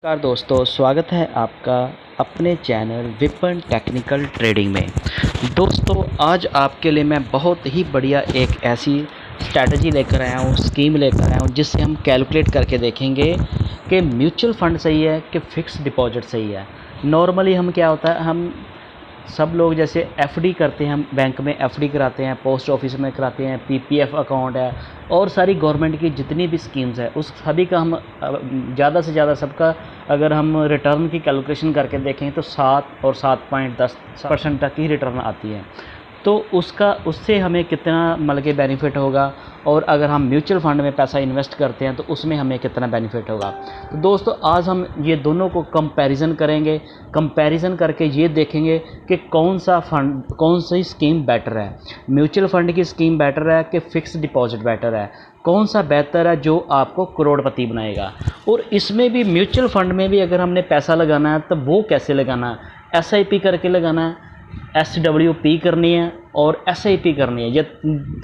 नमस्कार दोस्तों, स्वागत है आपका अपने चैनल विपन टेक्निकल ट्रेडिंग में। दोस्तों, आज आपके लिए मैं बहुत ही बढ़िया एक ऐसी स्ट्रैटेजी लेकर आया हूँ, स्कीम लेकर आया हूँ, जिससे हम कैलकुलेट करके देखेंगे कि म्यूचुअल फ़ंड सही है कि फ़िक्स डिपॉज़िट सही है। नॉर्मली हम क्या होता है, हम सब लोग जैसे एफडी करते हैं, हम बैंक में एफडी कराते हैं, पोस्ट ऑफिस में कराते हैं, पीपीएफ अकाउंट है और सारी गवर्नमेंट की जितनी भी स्कीम्स है उस सभी का हम ज़्यादा से ज़्यादा सबका अगर हम रिटर्न की कैलकुलेशन करके देखें तो 7 और 7.10% तक ही रिटर्न आती है। तो उससे हमें कितना मतलब कि बेनिफिट होगा, और अगर हम म्यूचुअल फ़ंड में पैसा इन्वेस्ट करते हैं तो उसमें हमें कितना बेनिफिट होगा। तो दोस्तों, आज हम ये दोनों को कंपैरिजन करेंगे। कंपैरिजन करके ये देखेंगे कि कौन सी स्कीम बेटर है, म्यूचुअल फ़ंड की स्कीम बेटर है कि फ़िक्स डिपॉज़िट बेटर है, कौन सा बेहतर है जो आपको करोड़पति बनाएगा। और इसमें भी म्यूचुअल फ़ंड में भी अगर हमने पैसा लगाना है तो वो कैसे लगाना है, एसआईपी करके लगाना है, एसडब्ल्यूपी करनी है और एसआईपी करनी है। ये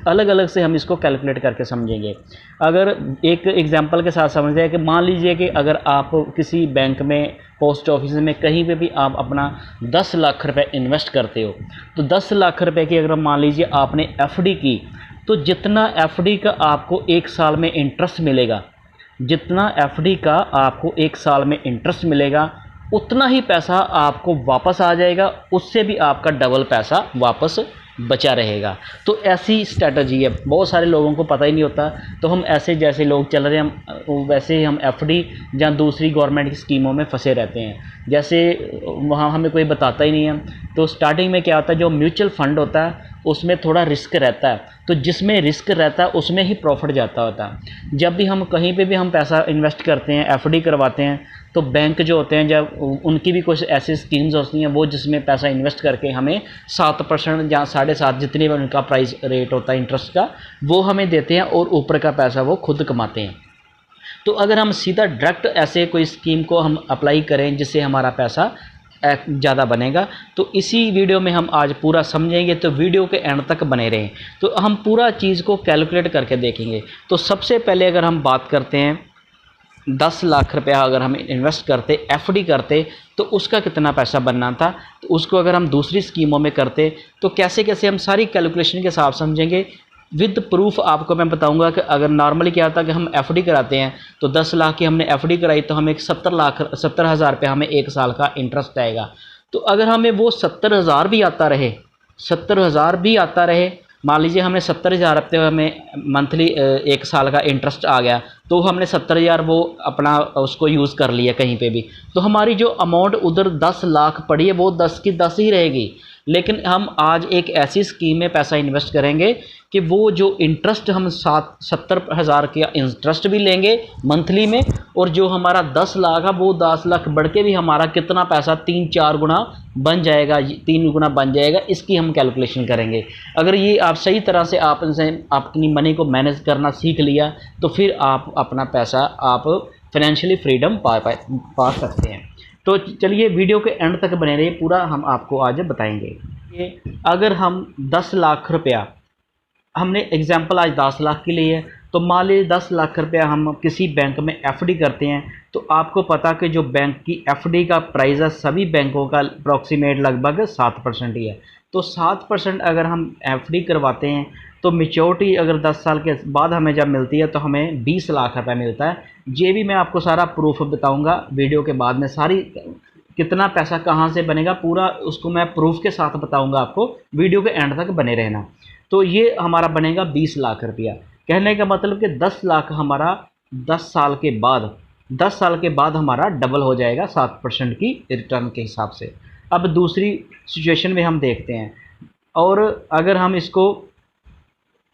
अलग अलग से हम इसको कैलकुलेट करके समझेंगे। अगर एक एग्जांपल के साथ समझते हैं कि मान लीजिए कि अगर आप किसी बैंक में, पोस्ट ऑफिस में, कहीं पे भी आप अपना 10 लाख रुपए इन्वेस्ट करते हो, तो 10 लाख रुपए की अगर मान लीजिए आपने एफडी की, तो जितना एफडी का आपको 1 साल में इंटरेस्ट मिलेगा, जितना एफडी का आपको 1 साल में इंटरेस्ट मिलेगा, उतना ही पैसा आपको वापस आ जाएगा, उससे भी आपका डबल पैसा वापस बचा रहेगा। तो ऐसी स्ट्रैटेजी है, बहुत सारे लोगों को पता ही नहीं होता। तो हम ऐसे जैसे लोग चल रहे हैं, हम वैसे ही हम एफडी या दूसरी गवर्नमेंट की स्कीमों में फंसे रहते हैं, जैसे वहाँ हमें कोई बताता ही नहीं है। तो स्टार्टिंग में क्या होता है, जो म्यूचुअल फ़ंड होता है उसमें थोड़ा रिस्क रहता है, तो जिसमें रिस्क रहता है उसमें ही प्रॉफिट जाता होता है। जब भी हम कहीं पे भी हम पैसा इन्वेस्ट करते हैं, एफडी करवाते हैं, तो बैंक जो होते हैं, जब उनकी भी कुछ ऐसी स्कीम्स होती हैं वो जिसमें पैसा इन्वेस्ट करके हमें 7% या 7.5 जितने भी उनका प्राइस रेट होता है इंटरेस्ट का, वो हमें देते हैं और ऊपर का पैसा वो खुद कमाते हैं। तो अगर हम सीधा डायरेक्ट ऐसे कोई स्कीम को हम अप्लाई करें जिससे हमारा पैसा ज़्यादा बनेगा, तो इसी वीडियो में हम आज पूरा समझेंगे। तो वीडियो के एंड तक बने रहें, तो हम पूरा चीज़ को कैलकुलेट करके देखेंगे। तो सबसे पहले अगर हम बात करते हैं 10 लाख रुपया अगर हम इन्वेस्ट करते, एफडी करते, तो उसका कितना पैसा बनना था। तो उसको अगर हम दूसरी स्कीमों में करते तो कैसे कैसे हम सारी कैलकुलेशन के साथ समझेंगे। विद प्रूफ आपको मैं बताऊंगा कि अगर नॉर्मली क्या होता है कि हम एफडी कराते हैं, तो 10 लाख की हमने एफडी कराई तो हमें 70,000 रुपये हमें 1 साल का इंटरेस्ट आएगा। तो अगर हमें वो 70,000 भी आता रहे, 70,000 भी आता रहे, मान लीजिए हमने 70,000 रुपये हमें मंथली 1 साल का इंटरेस्ट आ गया, तो हमने 70,000 वो अपना उसको यूज़ कर लिया कहीं पे भी, तो हमारी जो अमाउंट उधर 10 लाख पड़ी है वो 10 की 10 ही रहेगी। लेकिन हम आज एक ऐसी स्कीम में पैसा इन्वेस्ट करेंगे कि वो जो इंटरेस्ट हम 70,000 का इंटरेस्ट भी लेंगे मंथली में, और जो हमारा 10 लाख है वो 10 लाख बढ़ के भी हमारा कितना पैसा 3-4 गुना बन जाएगा, 3 गुना बन जाएगा, इसकी हम कैलकुलेशन करेंगे। अगर ये आप सही तरह से आपने अपनी मनी को मैनेज करना सीख लिया तो फिर आप अपना पैसा आप फाइनेंशियली फ्रीडम पा सकते हैं। तो चलिए वीडियो के एंड तक बने रहिए, पूरा हम आपको आज बताएंगे। अगर हम 10 लाख रुपया, हमने एग्जाम्पल आज 10 लाख की ली है, तो मान लीजिए 10 लाख रुपया हम किसी बैंक में एफडी करते हैं, तो आपको पता कि जो बैंक की एफडी का प्राइस है सभी बैंकों का अप्रॉक्सीमेट लगभग 7% ही है। तो 7% अगर हम एफडी करवाते हैं तो मेच्योरिटी अगर 10 साल के बाद हमें जब मिलती है तो हमें 20 लाख रुपये मिलता है। ये भी मैं आपको सारा प्रूफ बताऊंगा वीडियो के बाद में, सारी कितना पैसा कहाँ से बनेगा पूरा उसको मैं प्रूफ के साथ बताऊंगा आपको, वीडियो के एंड तक बने रहना। तो ये हमारा बनेगा 20 लाख रुपया। कहने का मतलब कि 10 लाख हमारा 10 साल के बाद, 10 साल के बाद हमारा डबल हो जाएगा 7% की रिटर्न के हिसाब से। अब दूसरी सिचुएशन में हम देखते हैं, और अगर हम इसको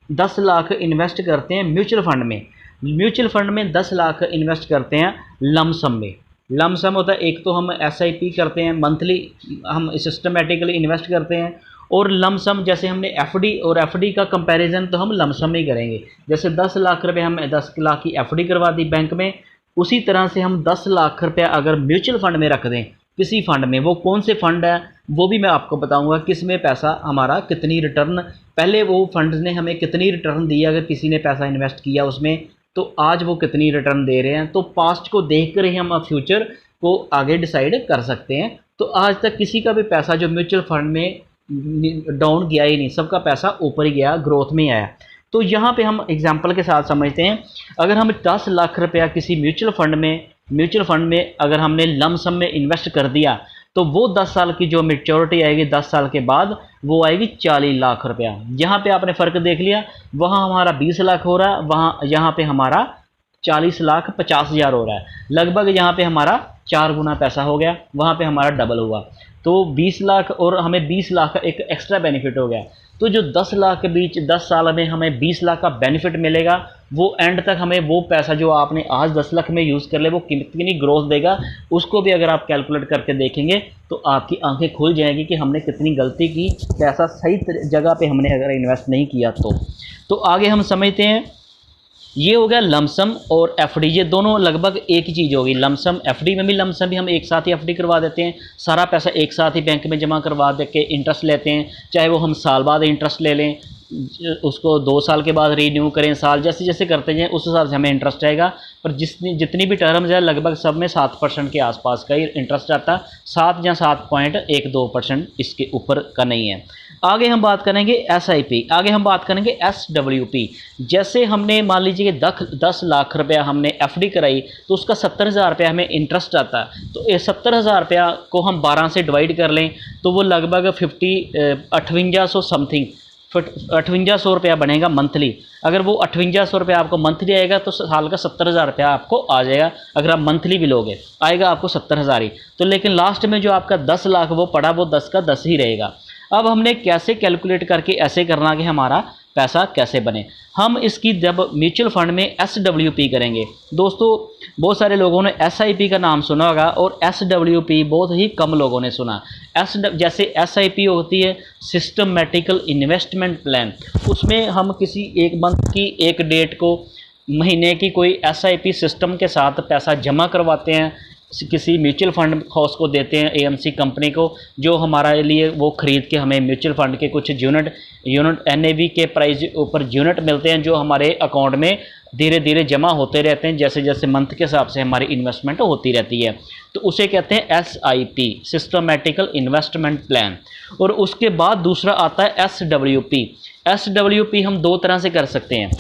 10 लाख इन्वेस्ट करते हैं म्यूचुअल फंड में, म्यूचुअल फंड में 10 लाख इन्वेस्ट करते हैं लमसम में। लमसम होता है, एक तो हम एसआईपी करते हैं, मंथली हम सिस्टमेटिकली इन्वेस्ट करते हैं, और लमसम जैसे हमने एफडी और एफडी का कंपैरिजन तो हम लमसम में ही करेंगे। जैसे 10 लाख रुपए हम 10 लाख की एफडी करवा दी बैंक में, उसी तरह से हम 10 लाख रुपया अगर म्यूचुअल फंड में रख दें किसी फंड में, वो कौन से फंड है वो भी मैं आपको बताऊंगा, किस में पैसा हमारा कितनी रिटर्न, पहले वो फंड ने हमें कितनी रिटर्न दी, अगर किसी ने पैसा इन्वेस्ट किया उसमें तो आज वो कितनी रिटर्न दे रहे हैं। तो पास्ट को देख कर ही हम फ्यूचर को आगे डिसाइड कर सकते हैं। तो आज तक किसी का भी पैसा जो म्यूचुअल फंड में डाउन गया ही नहीं, सबका पैसा ऊपर ही गया, ग्रोथ में आया। तो यहाँ पे हम एग्जांपल के साथ समझते हैं, अगर हम 10 लाख रुपया किसी म्यूचुअल फंड में अगर हमने लमसम में इन्वेस्ट कर दिया, तो वो 10 साल की जो मैच्योरिटी आएगी 10 साल के बाद वो आएगी 40 लाख रुपया। यहाँ पे आपने फ़र्क देख लिया, वहाँ हमारा 20 लाख हो रहा है, वहाँ यहाँ पे हमारा 40,50,000 हो रहा है। लगभग यहाँ पे हमारा 4 गुना पैसा हो गया, वहाँ पे हमारा डबल हुआ। तो 20 लाख और हमें 20 लाख का एक एक्स्ट्रा बेनिफिट हो गया। तो जो 10 लाख के बीच 10 साल में हमें 20 लाख का बेनिफिट मिलेगा, वो एंड तक हमें वो पैसा जो आपने आज 10 लाख में यूज़ कर ले वो कितनी ग्रोथ देगा, उसको भी अगर आप कैलकुलेट करके देखेंगे तो आपकी आंखें खुल जाएंगी कि हमने कितनी गलती की, पैसा सही जगह पे हमने अगर इन्वेस्ट नहीं किया तो आगे हम समझते हैं। ये हो गया लमसम और एफडी, ये दोनों लगभग एक ही चीज़ होगी। लमसम एफडी में भी लमसम भी हम एक साथ ही एफडी करवा देते हैं, सारा पैसा एक साथ ही बैंक में जमा करवा दे के इंटरेस्ट लेते हैं, चाहे वो हम साल बाद इंटरेस्ट ले लें, उसको 2 साल के बाद रीन्यू करें, साल जैसे जैसे करते हैं उस हिसाब से हमें इंटरेस्ट आएगा। पर जितनी भी टर्म्स है लगभग सब में 7% के आसपास का ही इंटरेस्ट आता, 7 या 7.12% इसके ऊपर का नहीं है। आगे हम बात करेंगे SIP, आगे हम बात करेंगे SWP। जैसे हमने मान लीजिए कि 10 लाख रुपया हमने FD कराई तो उसका 70,000 रुपया हमें इंटरेस्ट आता है। तो ये 70,000 रुपया को हम 12 से डिवाइड कर लें तो वो लगभग 5800 समथिंग 5800 रुपया बनेगा मंथली। अगर वो 5800 रुपया आपको मंथली आएगा तो साल का 70,000 रुपया आपको आ जाएगा। अगर आप मंथली भी लोगे आएगा आपको 70,000 ही। तो लेकिन लास्ट में जो आपका 10 लाख वो पड़ा वो 10 का 10 ही रहेगा। अब हमने कैसे कैलकुलेट करके ऐसे करना कि हमारा पैसा कैसे बने। हम इसकी जब म्यूचुअल फंड में SWP करेंगे, दोस्तों बहुत सारे लोगों ने SIP का नाम सुना होगा और SWP बहुत ही कम लोगों ने सुना। जैसे SIP होती है सिस्टमेटिकल इन्वेस्टमेंट प्लान, उसमें हम किसी एक मंथ की एक डेट को महीने की कोई SIP सिस्टम के साथ पैसा जमा करवाते हैं, किसी म्यूचुअल फंड हाउस को देते हैं, AMC कंपनी को, जो हमारे लिए वो ख़रीद के हमें म्यूचुअल फंड के कुछ यूनिट NAV के प्राइस ऊपर यूनिट मिलते हैं जो हमारे अकाउंट में धीरे धीरे जमा होते रहते हैं, जैसे जैसे मंथ के हिसाब से हमारी इन्वेस्टमेंट होती रहती है। तो उसे कहते हैं SIP सिस्टमेटिकल इन्वेस्टमेंट प्लान। और उसके बाद दूसरा आता है SWP हम 2 तरह से कर सकते हैं।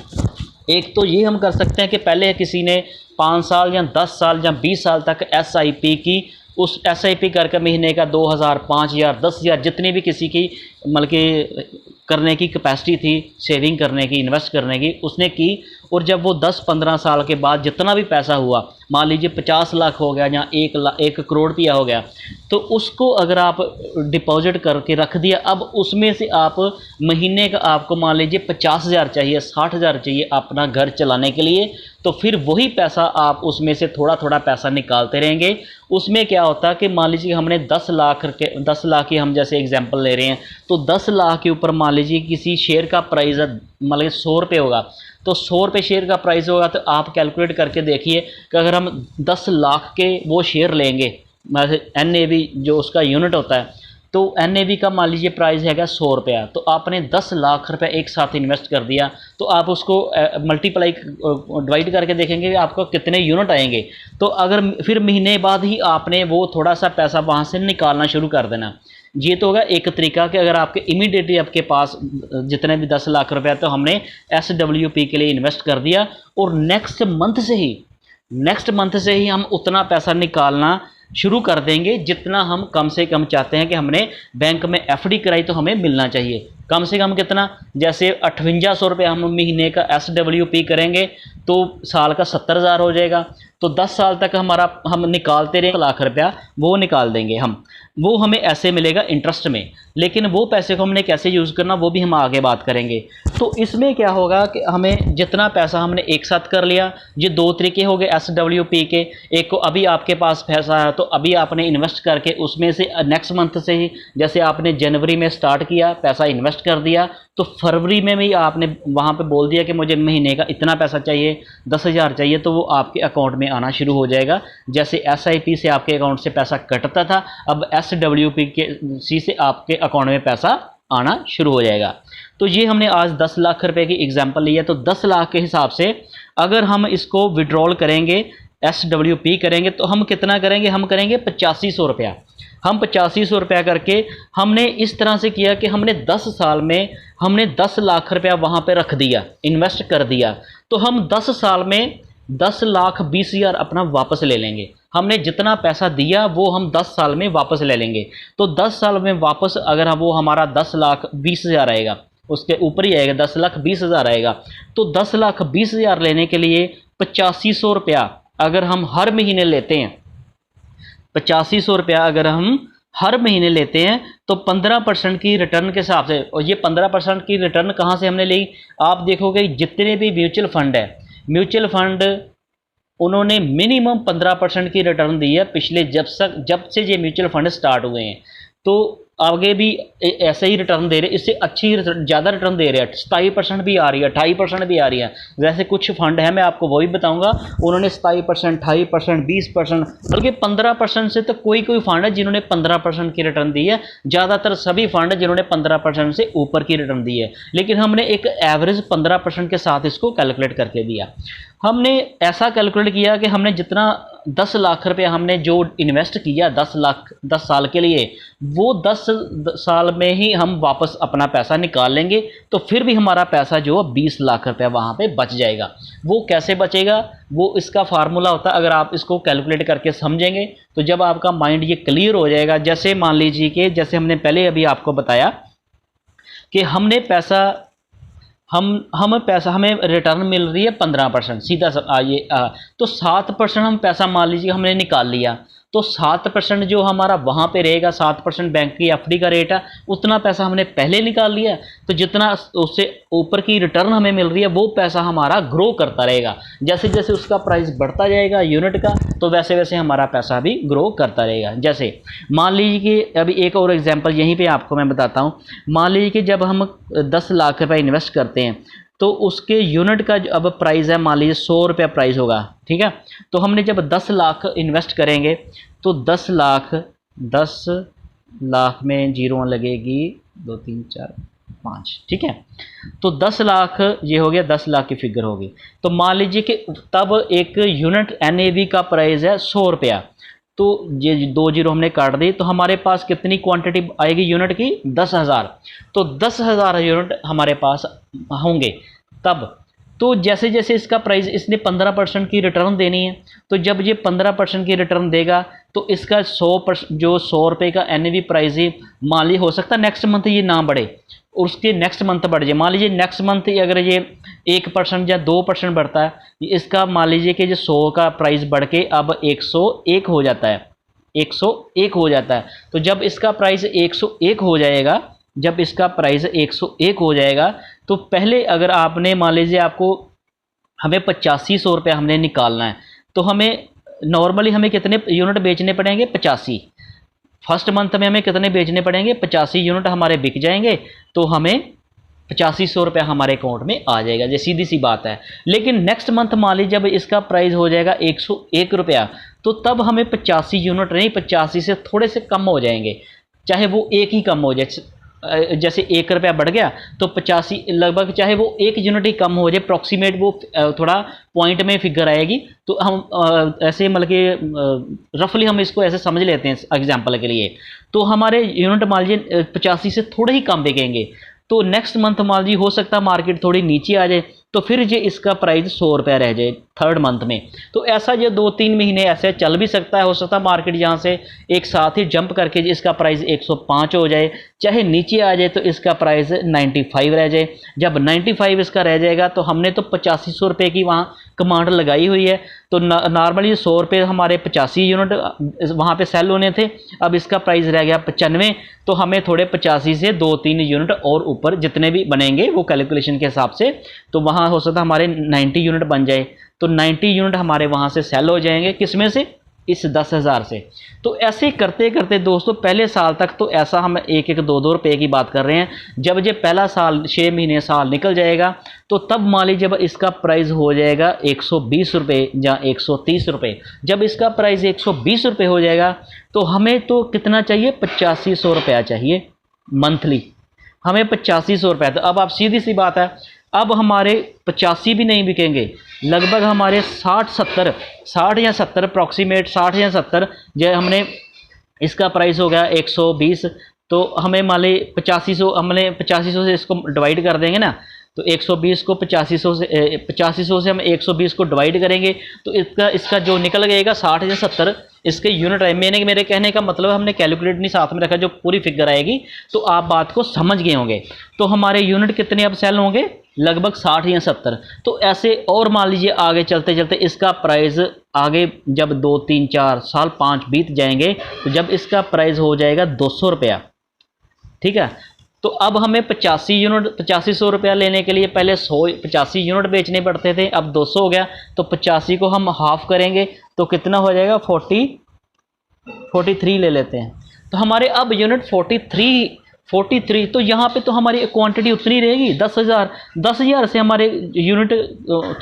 एक तो ये हम कर सकते हैं कि पहले किसी ने 5 साल या 10 साल या 20 साल तक SIP की, उस SIP करके महीने का 2,000 5,000 10,000 जितनी भी किसी की मतलब कि करने की कैपेसिटी थी, सेविंग करने की, इन्वेस्ट करने की, उसने की। और जब वो 10-15 साल के बाद जितना भी पैसा हुआ, मान लीजिए 50 लाख हो गया या 1 करोड़ रुपया हो गया, तो उसको अगर आप डिपॉजिट करके रख दिया, अब उसमें से आप महीने का आपको मान लीजिए 50,000 चाहिए, 60,000 चाहिए अपना घर चलाने के लिए, तो फिर वही पैसा आप उसमें से थोड़ा थोड़ा पैसा निकालते रहेंगे। उसमें क्या होता है कि मान लीजिए हमने 10 लाख की हम जैसे एग्जांपल ले रहे हैं, तो 10 लाख के ऊपर मान लीजिए किसी शेयर का प्राइस मतलब 100 रुपये होगा, तो 100 रुपये शेयर का प्राइस होगा। तो आप कैलकुलेट करके देखिए कि अगर हम 10 लाख के वो शेयर लेंगे, NAV जो उसका यूनिट होता है, तो NAV का मान लीजिए प्राइस हैगा 100 रुपया, तो आपने 10 लाख रुपये एक साथ इन्वेस्ट कर दिया, तो आप उसको मल्टीप्लाई डिवाइड करके देखेंगे कि आपको कितने यूनिट आएंगे। तो अगर फिर महीने बाद ही आपने वो थोड़ा सा पैसा वहाँ से निकालना शुरू कर देना। ये तो होगा एक तरीका कि अगर आपके इमीडिएटली आपके पास जितने भी 10 लाख रुपया तो हमने SWP के लिए इन्वेस्ट कर दिया, और नेक्स्ट मंथ से ही हम उतना पैसा निकालना शुरू कर देंगे जितना हम कम से कम चाहते हैं कि हमने बैंक में FD कराई तो हमें मिलना चाहिए। कम से कम कितना, जैसे 5800 रुपये हम महीने का SWP करेंगे तो साल का 70,000 हो जाएगा। तो 10 साल तक हम निकालते रहे, 1 लाख रुपया वो निकाल देंगे वो हमें ऐसे मिलेगा इंटरेस्ट में। लेकिन वो पैसे को हमने कैसे यूज़ करना वो भी हम आगे बात करेंगे। तो इसमें क्या होगा कि हमें जितना पैसा हमने एक साथ कर लिया, ये 2 तरीके हो गए SWP के। एक को अभी आपके पास पैसा है तो अभी आपने इन्वेस्ट करके उसमें से नेक्स्ट मंथ से ही, जैसे आपने जनवरी में स्टार्ट किया पैसा इन्वेस्ट कर दिया, तो फरवरी में भी आपने वहाँ पे बोल दिया कि मुझे महीने का इतना पैसा चाहिए, 10,000 चाहिए, तो वो आपके अकाउंट में आना शुरू हो जाएगा। जैसे SIP से आपके अकाउंट से पैसा कटता था, अब SWP से आपके अकाउंट में पैसा आना शुरू हो जाएगा। तो ये हमने आज 10 लाख रुपए की एग्जांपल ली है। तो 10 लाख के हिसाब से अगर हम इसको विड्रॉल करेंगे SWP करेंगे तो हम कितना करेंगे, हम करेंगे 8500 रुपया। हम 8500 रुपया करके हमने इस तरह से किया कि हमने 10 साल में हमने 10 लाख रुपया वहाँ पे रख दिया, इन्वेस्ट कर दिया। तो हम 10 साल में 10,20,000 अपना वापस ले लेंगे। हमने जितना पैसा दिया वो हम 10 साल में वापस ले लेंगे। तो 10 साल में वापस अगर वो हमारा 10,20,000 आएगा, उसके ऊपर ही आएगा, 10,20,000 आएगा। तो 10,20,000 लेने के लिए 8500 रुपया अगर हम हर महीने लेते हैं, 8500 रुपया अगर हम हर महीने लेते हैं तो 15% की रिटर्न के हिसाब से, और ये 15% की रिटर्न कहाँ से हमने ली, आप देखोगे जितने भी म्यूचुअल फंड है, म्यूचुअल फंड उन्होंने मिनिमम 15% की रिटर्न दी है पिछले जब से ये म्यूचुअल फंड स्टार्ट हुए हैं। तो आगे भी ऐसे ही रिटर्न दे रहे, इससे अच्छी ज़्यादा रिटर्न दे रहे हैं। 27% भी आ रही है, 28% भी आ रही है। जैसे कुछ फंड है, मैं आपको वो भी बताऊंगा, उन्होंने 27%, 28%, 20%, बल्कि 15% से तो कोई फंड है जिन्होंने 15% की रिटर्न दी है। ज़्यादातर सभी फंड है जिन्होंने 15% से ऊपर की रिटर्न दी है, लेकिन हमने एक एवरेज 15% के साथ इसको कैलकुलेट करके दिया। हमने ऐसा कैलकुलेट किया कि हमने जितना 10 लाख रुपया हमने जो इन्वेस्ट किया 10 साल के लिए, वो 10 साल में ही हम वापस अपना पैसा निकाल लेंगे। तो फिर भी हमारा पैसा जो 20 लाख रुपया वहाँ पे बच जाएगा। वो कैसे बचेगा, वो इसका फार्मूला होता है। अगर आप इसको कैलकुलेट करके समझेंगे तो जब आपका माइंड ये क्लियर हो जाएगा, जैसे मान लीजिए कि जैसे हमने पहले अभी आपको बताया कि हमने पैसा हमें रिटर्न मिल रही है 15%, सीधा तो 7% हम पैसा मान लीजिए हमने निकाल लिया, तो 7% जो हमारा वहाँ पे रहेगा, 7% बैंक की FD का रेट है, उतना पैसा हमने पहले निकाल लिया। तो जितना उससे ऊपर की रिटर्न हमें मिल रही है वो पैसा हमारा ग्रो करता रहेगा। जैसे जैसे उसका प्राइस बढ़ता जाएगा यूनिट का, तो वैसे वैसे हमारा पैसा भी ग्रो करता रहेगा। जैसे मान लीजिए कि अभी एक और एग्जाम्पल यहीं पर आपको मैं बताता हूँ। मान लीजिए कि जब हम 10 लाख रुपये इन्वेस्ट करते हैं तो उसके यूनिट का जो अब प्राइस है, मान लीजिए 100 रुपया प्राइस होगा, ठीक है। तो हमने जब 10 लाख इन्वेस्ट करेंगे तो 10 लाख में जीरो लगेगी 2 3 4 5, ठीक है। तो 10 लाख ये हो गया, 10 लाख की फिगर होगी। तो मान लीजिए कि तब एक यूनिट NAV का प्राइस है 100 रुपया, तो ये 2 जीरो हमने काट दी, तो हमारे पास कितनी क्वांटिटी आएगी यूनिट की, 10,000। तो 10,000 यूनिट हमारे पास होंगे तब। तो जैसे जैसे इसका प्राइस, इसने 15% की रिटर्न देनी है, तो जब ये 15% की रिटर्न देगा तो इसका 100% जो 100 रुपये का NAV प्राइस ही मान ली, हो सकता है नेक्स्ट मंथ ये ना बढ़े, उसके नेक्स्ट मंथ बढ़ जाए। मान लीजिए नेक्स्ट मंथ अगर ये 1% या 2% बढ़ता है, इसका मान लीजिए कि जो 100 का प्राइस बढ़ के अब 101 हो जाता है, 101 हो जाता है। तो जब इसका प्राइस 101 हो जाएगा, जब इसका प्राइस 101 हो जाएगा, तो पहले अगर आपने मान लीजिए आपको हमें 8500 रुपया हमने निकालना है, तो हमें नॉर्मली हमें कितने यूनिट बेचने पड़ेंगे, 85। फर्स्ट मंथ में हमें कितने बेचने पड़ेंगे, 85 यूनिट हमारे बिक जाएंगे, तो हमें 8500 रुपया हमारे अकाउंट में आ जाएगा। ये सीधी सी बात है। लेकिन नेक्स्ट मंथ मान लीजिए जब इसका प्राइस हो जाएगा 101 रुपया, तो तब हमें 85 यूनिट नहीं, 85 से थोड़े से कम हो जाएंगे, चाहे वो एक ही कम हो जाए। जैसे 1 रुपया बढ़ गया तो 85 लगभग, चाहे वो 1 यूनिट ही कम हो जाए, अप्रॉक्सीमेट वो थोड़ा पॉइंट में फिगर आएगी। तो हम ऐसे मतलब कि रफली हम इसको ऐसे समझ लेते हैं एग्जांपल के लिए। तो हमारे यूनिट मान लीजिए 85 से थोड़े ही कम बिकेंगे, तो नेक्स्ट मंथ मान लीजिए हो सकता है मार्केट थोड़ी नीचे आ जाए, तो फिर ये इसका प्राइस 100 रुपया रह जाए थर्ड मंथ में। तो ऐसा ये 2-3 महीने ऐसे चल भी सकता है। हो सकता है मार्केट यहाँ से एक साथ ही जंप करके इसका प्राइस 105 हो जाए, चाहे नीचे आ जाए तो इसका प्राइस 95 रह जाए। जब 95 इसका रह जाएगा तो हमने तो 8500 रुपये की वहाँ कमांड लगाई हुई है, तो नॉर्मली 100 रुपये हमारे 85 यूनिट वहाँ पे सेल होने थे, अब इसका प्राइस रह गया 95। तो हमें थोड़े 85 से 2-3 यूनिट और ऊपर जितने भी बनेंगे वो कैलकुलेशन के हिसाब से, तो वहाँ हो सकता है हमारे 90 यूनिट बन जाए। तो 90 यूनिट हमारे वहाँ से सेल हो जाएंगे, किसमें से, इस 10,000 से। तो ऐसे करते करते दोस्तों पहले साल तक तो ऐसा हम 1-2 रुपये की बात कर रहे हैं। जब ये पहला साल 6 महीने साल निकल जाएगा तो तब मान लीजिए जब इसका प्राइस हो जाएगा 120 रुपये या 130 रुपये, जब इसका प्राइस 120 रुपये हो जाएगा तो हमें तो कितना चाहिए, 8500 रुपया चाहिए मंथली, हमें 8500 रुपये। तो अब आप सीधी सी बात है, अब हमारे 85 भी नहीं बिकेंगे, लगभग हमारे 60 या 70 अप्रॉक्सीमेट 60 या 70, जो हमने इसका प्राइस हो गया 120, तो हमें मान ली 8500, हमने 8500 से इसको डिवाइड कर देंगे ना, तो 120 को 8500 से हम 120 को डिवाइड करेंगे तो इसका जो निकल गएगा 60 या 70 इसके यूनिट है। मेरे कहने का मतलब हमने कैलकुलेट नहीं साथ में रखा, जो पूरी फिगर आएगी तो आप बात को समझ गए होंगे। तो हमारे यूनिट कितने अब सेल होंगे, लगभग 60 या 70। तो ऐसे और मान लीजिए आगे चलते चलते इसका प्राइस आगे जब 2 3 4 साल 5 बीत जाएंगे तो जब इसका प्राइस हो जाएगा 200 रुपया, ठीक है। तो अब हमें 8500 रुपया लेने के लिए पहले 85 यूनिट बेचने पड़ते थे, अब 200 हो गया, तो 85 को हम हाफ करेंगे तो कितना हो जाएगा 43 ले लेते हैं। तो हमारे अब यूनिट 43, तो यहाँ पे तो हमारी क्वांटिटी उतनी रहेगी 10,000 से हमारे यूनिट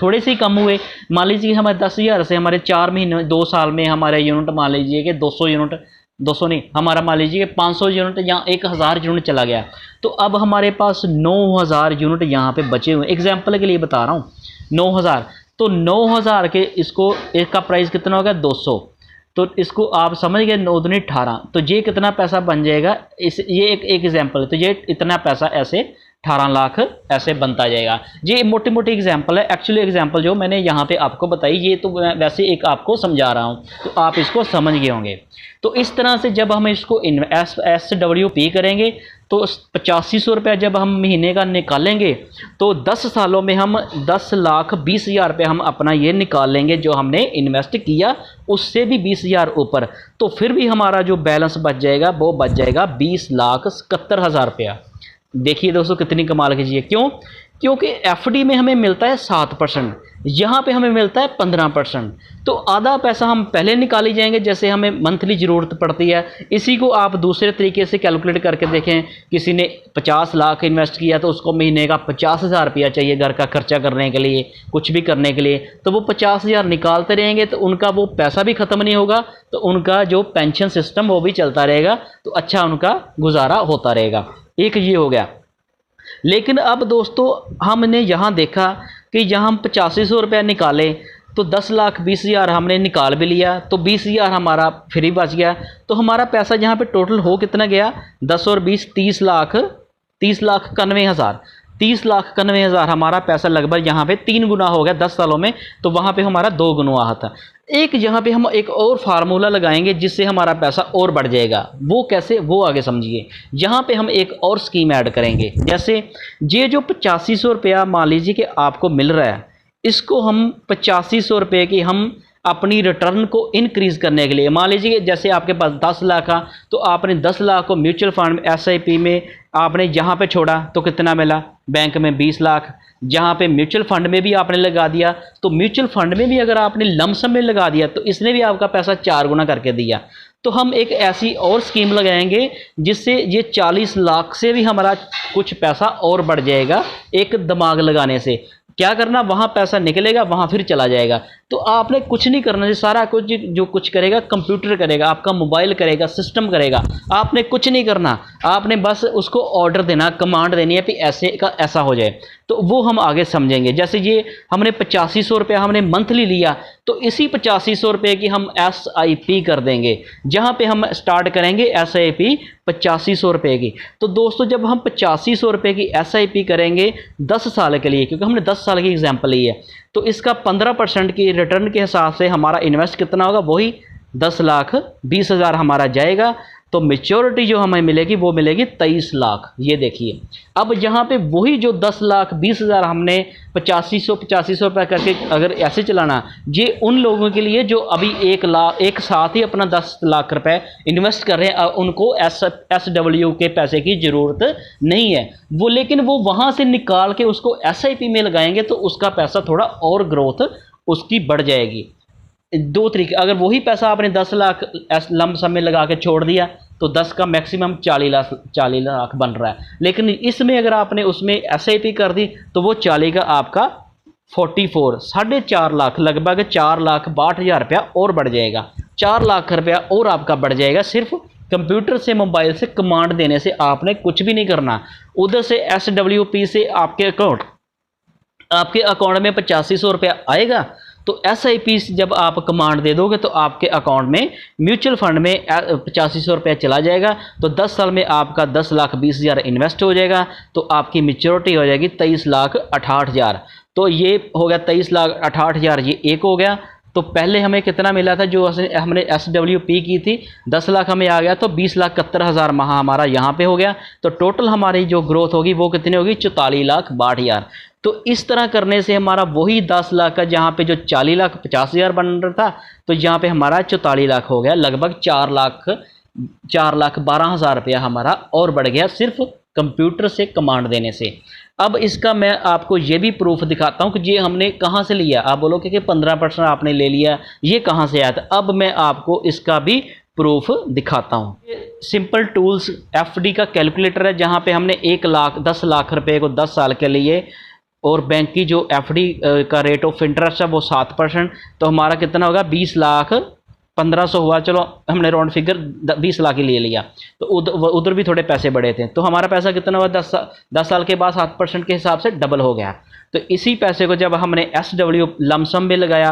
थोड़े से ही कम हुए। मान लीजिए हमारे 10,000 से हमारे 4 महीने 2 साल में हमारे यूनिट मान लीजिए कि 200 यूनिट, 200 नहीं, हमारा मान लीजिए कि 500 यूनिट यहाँ 1000 यूनिट चला गया। तो अब हमारे पास 9000 यूनिट यहाँ पे बचे हुए, एग्जाम्पल के लिए बता रहा हूँ 9000। तो 9000 के इसको एक का प्राइस कितना होगा 200, तो इसको आप समझ गए 9 दूनी 18, तो ये कितना पैसा बन जाएगा, ये एक एग्जाम्पल है, तो ये इतना पैसा ऐसे 18 लाख ऐसे बनता जाएगा। ये मोटी मोटी एग्जाम्पल है, एक्चुअली एग्जाम्पल जो मैंने यहाँ पे आपको बताई ये तो वैसे एक आपको समझा रहा हूँ, तो आप इसको समझ गए होंगे। तो इस तरह से जब हम इसको SWP करेंगे तो 8500 रुपया जब हम महीने का निकालेंगे तो 10 सालों में हम 10,20,000 रुपये हम अपना ये निकाल लेंगे जो हमने इन्वेस्ट किया, उससे भी 20,000 ऊपर। तो फिर भी हमारा जो बैलेंस बच जाएगा वो बच जाएगा 20,71,000 रुपया। देखिए दोस्तों कितनी कमाल की चीज़ है, क्यों? क्योंकि FD में हमें मिलता है 7%, यहाँ पे हमें मिलता है 15%। तो आधा पैसा हम पहले निकाली जाएंगे, जैसे हमें मंथली ज़रूरत पड़ती है। इसी को आप दूसरे तरीके से कैलकुलेट करके देखें, किसी ने 50 लाख इन्वेस्ट किया तो उसको महीने का 50,000 रुपया चाहिए घर का खर्चा करने के लिए, कुछ भी करने के लिए, तो वो 50,000 निकालते रहेंगे तो उनका वो पैसा भी ख़त्म नहीं होगा, तो उनका जो पेंशन सिस्टम वो भी चलता रहेगा, तो अच्छा उनका गुजारा होता रहेगा। एक ये हो गया। लेकिन अब दोस्तों हमने यहाँ देखा कि यहाँ हम 8500 रुपया निकाले तो 10,20,000 हमने निकाल भी लिया, तो 20,000 हमारा फ्री बच गया। तो हमारा पैसा यहाँ पे टोटल हो कितना गया, 10 और 20 30,91,000 हमारा पैसा लगभग यहाँ पे 3 गुना हो गया 10 सालों में। तो वहाँ पे हमारा 2 गुना आ था। एक यहाँ पे हम एक और फार्मूला लगाएंगे जिससे हमारा पैसा और बढ़ जाएगा। वो कैसे, वो आगे समझिए। यहाँ पे हम एक और स्कीम ऐड करेंगे, जैसे ये जो 8500 रुपया मान लीजिए कि आपको मिल रहा है, इसको हम 8500 रुपये की हम अपनी रिटर्न को इंक्रीज़ करने के लिए, मान लीजिए जैसे आपके पास 10 लाख का, तो आपने 10 लाख को म्यूचुअल फंड में SIP में आपने जहाँ पे छोड़ा तो कितना मिला, बैंक में 20 लाख, जहाँ पे म्यूचुअल फंड में भी आपने लगा दिया, तो म्यूचुअल फंड में भी अगर आपने लमसम में लगा दिया तो इसने भी आपका पैसा 4 गुना करके दिया। तो हम एक ऐसी और स्कीम लगाएंगे जिससे ये 40 लाख से भी हमारा कुछ पैसा और बढ़ जाएगा। एक दिमाग लगाने से क्या करना, वहाँ पैसा निकलेगा, वहाँ फिर चला जाएगा। तो आपने कुछ नहीं करना, ये सारा कुछ जो कुछ करेगा कंप्यूटर करेगा, आपका मोबाइल करेगा, सिस्टम करेगा। आपने कुछ नहीं करना, आपने बस उसको ऑर्डर देना, कमांड देनी है कि ऐसे का ऐसा हो जाए। तो वो हम आगे समझेंगे। जैसे ये हमने 8500 रुपया हमने मंथली लिया, तो इसी 8500 रुपये की हम SIP कर देंगे, जहाँ पे हम स्टार्ट करेंगे SIP 8500 रुपये की। तो दोस्तों जब हम 8500 रुपये की SIP करेंगे 10 साल के लिए, क्योंकि हमने 10 साल की एग्जाम्पल ली है, तो इसका 15% की रिटर्न के हिसाब से हमारा इन्वेस्ट कितना होगा, वही 10,20,000 हमारा जाएगा। तो मेच्योरिटी जो हमें मिलेगी वो मिलेगी 23 लाख। ये देखिए, अब यहाँ पे वही जो 10,20,000 हमने 8500 रुपये करके अगर ऐसे चलाना, ये उन लोगों के लिए जो अभी एक साथ ही अपना 10 लाख रुपए इन्वेस्ट कर रहे हैं, उनको SW के पैसे की ज़रूरत नहीं है वो, लेकिन वो वहाँ से निकाल के उसको SIP में लगाएंगे तो उसका पैसा थोड़ा और ग्रोथ उसकी बढ़ जाएगी। 2 तरीके, अगर वही पैसा आपने 10 लाख लंप सम में लगा के छोड़ दिया तो 10 का मैक्सिमम 40 लाख बन रहा है। लेकिन इसमें अगर आपने उसमें SIP कर दी तो वो 40 का आपका 4.5 लाख, लगभग 4,62,000 रुपया और बढ़ जाएगा। 4 लाख रुपया और आपका बढ़ जाएगा सिर्फ कंप्यूटर से, मोबाइल से कमांड देने से। आपने कुछ भी नहीं करना, उधर से SWP से आपके अकाउंट आपके अकाउंट में 8500 रुपया आएगा। तो SIP जब आप कमांड दे दोगे तो आपके अकाउंट में म्यूचुअल फंड में 8500 रुपया चला जाएगा। तो 10 साल में आपका 10,20,000 इन्वेस्ट हो जाएगा। तो आपकी मैच्योरिटी हो जाएगी 23,68,000। तो ये हो गया 23,68,000, ये एक हो गया। तो पहले हमें कितना मिला था, जो हमने SWP की थी 10 लाख हमें आ गया, तो 20,71,000 माह हमारा यहाँ पे हो गया। तो टोटल हमारी जो ग्रोथ होगी वो कितनी होगी, 44,62,000। तो इस तरह करने से हमारा वही 10 लाख का जहाँ पे जो 40,50,000 बन रहा था, तो यहाँ पे हमारा 44 लाख हो गया। लगभग 4,12,000 रुपया हमारा और बढ़ गया सिर्फ कंप्यूटर से कमांड देने से। अब इसका मैं आपको ये भी प्रूफ दिखाता हूँ कि ये हमने कहाँ से लिया। आप बोलोगे कि 15% आपने ले लिया, ये कहाँ से आया था। अब मैं आपको इसका भी प्रूफ दिखाता हूँ। सिंपल टूल्स FD का कैलकुलेटर है, जहाँ पे हमने 10 लाख रुपए को 10 साल के लिए, और बैंक की जो FD का रेट ऑफ इंटरेस्ट है वो 7%। तो हमारा कितना होगा, 20,15,000 हुआ। चलो हमने राउंड फिगर 20 लाख ही ले लिया, तो उधर भी थोड़े पैसे बढ़े थे। तो हमारा पैसा कितना हुआ, 10 साल के बाद 7% के हिसाब से डबल हो गया। तो इसी पैसे को जब हमने SW लमसम में लगाया,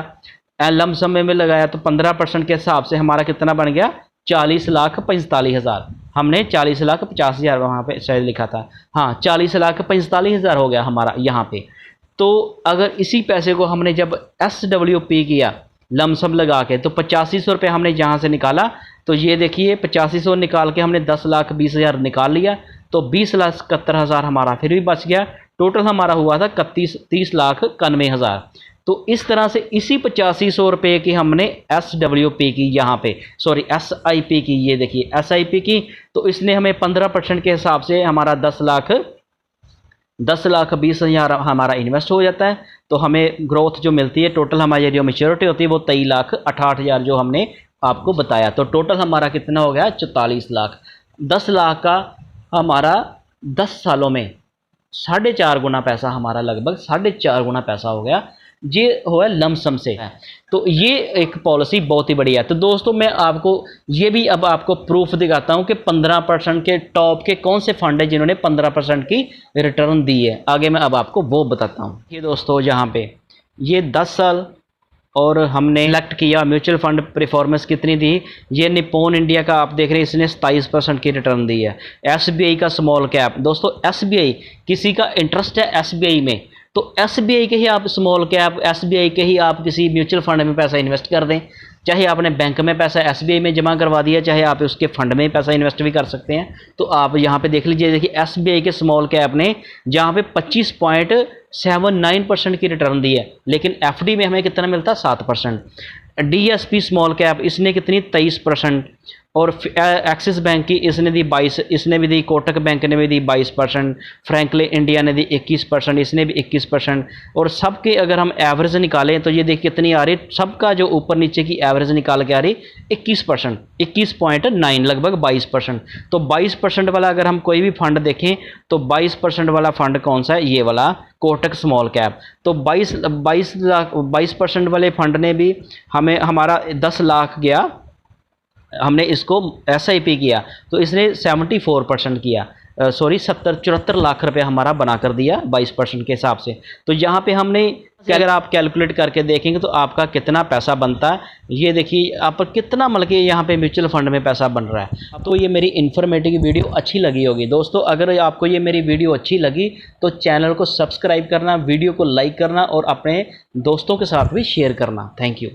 में लगाया, तो 15% के हिसाब से हमारा कितना बन गया, 40,45,000। हमने 40,50,000 वहाँ पे शायद लिखा था, हाँ 40,45,000 हो गया हमारा यहाँ पे। तो अगर इसी पैसे को हमने जब SWP किया लमसम लगा के, तो 8500 रुपये हमने जहाँ से निकाला। तो ये देखिए 8500 निकाल के हमने 10,20,000 निकाल लिया। तो 20,71,000 हमारा फिर भी बच गया। टोटल हमारा हुआ था 30,91,000। तो इस तरह से इसी 8500 रुपये की हमने SWP की, यहाँ पे सॉरी SIP की, ये देखिए SIP की। तो इसने हमें 15% के हिसाब से हमारा 10,20,000 हमारा इन्वेस्ट हो जाता है। तो हमें ग्रोथ जो मिलती है, टोटल हमारी जो मैच्योरिटी होती है वो 23,68,000 जो हमने आपको बताया। तो टोटल हमारा कितना हो गया, 44 लाख। 10 लाख का हमारा 10 सालों में 4.5 गुना पैसा, हमारा लगभग 4.5 गुना पैसा हो गया। ये हुआ लमसम से। तो ये एक पॉलिसी बहुत ही बढ़िया है। तो दोस्तों मैं आपको ये भी अब आपको प्रूफ दिखाता हूँ कि 15% के टॉप के कौन से फंड है जिन्होंने 15% की रिटर्न दी है। आगे मैं अब आपको वो बताता हूँ। ये दोस्तों यहाँ पे ये 10 साल और हमने सेलेक्ट किया म्यूचुअल फंड परफॉर्मेंस कितनी दी। ये निप्पॉन इंडिया का आप देख रहे हैं, इसने 27% की रिटर्न दी है। SBI का स्मॉल कैप, दोस्तों SBI किसी का इंटरेस्ट है SBI में, तो SBI के ही आप स्मॉल कैप, SBI के ही आप किसी म्यूचुअल फंड में पैसा इन्वेस्ट कर दें। चाहे आपने बैंक में पैसा SBI में जमा करवा दिया, चाहे आप उसके फंड में पैसा इन्वेस्ट भी कर सकते हैं। तो आप यहाँ पे देख लीजिए, देखिए SBI के स्मॉल कैप ने जहाँ पे 25.79% की रिटर्न दी है, लेकिन FD में हमें कितना मिलता है, 7%। DSP स्मॉल कैप इसने कितनी, 23%। और एक्सिस बैंक की इसने दी 22, इसने भी दी। कोटक बैंक ने भी दी 22%। फ्रैंकलिन इंडिया ने दी 21%, इसने भी 21%। और सबके अगर हम एवरेज निकालें तो ये देखिए कितनी आ रही, सबका जो ऊपर नीचे की एवरेज निकाल के आ रही 21%, 21.9, लगभग 22%। तो 22% वाला अगर हम कोई भी फंड देखें तो 22% वाला फंड कौन सा है, ये वाला कोटक स्मॉल कैप। तो 22% वाले फंड ने भी हमें हमारा 10 लाख गया, हमने इसको SIP किया तो इसने 74% किया, सॉरी 74 लाख रुपए हमारा बना कर दिया 22% के हिसाब से। तो यहाँ पे हमने अगर आप कैलकुलेट करके देखेंगे तो आपका कितना पैसा बनता है, ये देखिए आप कितना मतलब कि यहाँ पे म्यूचुअल फंड में पैसा बन रहा है। तो ये मेरी इन्फॉर्मेटिव वीडियो अच्छी लगी होगी दोस्तों। अगर आपको ये मेरी वीडियो अच्छी लगी तो चैनल को सब्सक्राइब करना, वीडियो को लाइक करना और अपने दोस्तों के साथ भी शेयर करना। Thank you.